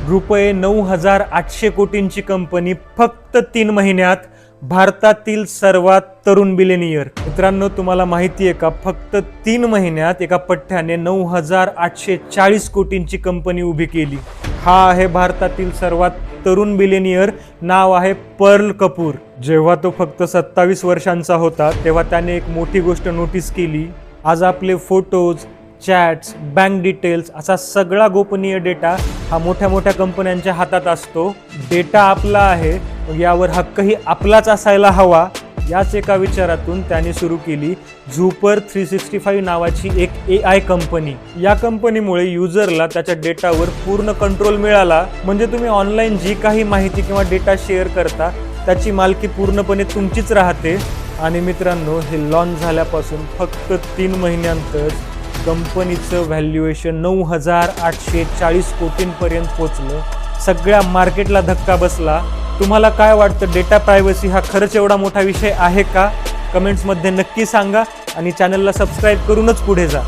रुपये 9,800 कोटींची कंपनी फक्त 3 महिन्यात भारतातील सर्वात तरुण बिलियनियर. मित्रांनो, तुम्हाला माहिती आहे का, फक्त 3 महिन्यात एका पठ्ठ्याने 9,840 कोटींची कंपनी उभी केली. हा आहे भारतातील सर्वात तरुण बिलियनियर. नाव आहे पर्ल कपूर. जेव्हा तो फक्त 27 वर्षांचा होता तेव्हा त्याने एक मोठी गोष्ट नोटीस केली. आज आपले फोटोज, चॅट्स, बँक डिटेल्स असा सगळा गोपनीय डेटा हा मोठ्या मोठ्या कंपन्यांच्या हातात असतो. डेटा आपला आहे, मग यावर हक्कही आपलाच असायला हवा. याच एका विचारातून त्याने सुरू केली झुपर 365 नावाची एक AI कंपनी. या कंपनीमुळे युजरला त्याच्या डेटावर पूर्ण कंट्रोल मिळाला. म्हणजे तुम्ही ऑनलाईन जी काही माहिती किंवा डेटा शेअर करता त्याची मालकी पूर्णपणे तुमचीच राहते. आणि मित्रांनो, हे लॉन्च झाल्यापासून फक्त 3 महिन्यांतच कंपनीचं व्हॅल्युएशन 9,840 कोटींपर्यंत पोहोचलं. सगळ्या मार्केटला धक्का बसला. तुम्हाला काय वाटतं, डेटा प्रायव्हसी हा खरंच एवढा मोठा विषय आहे का? कमेंट्समध्ये नक्की सांगा आणि चॅनलला सबस्क्राईब करूनच पुढे जा.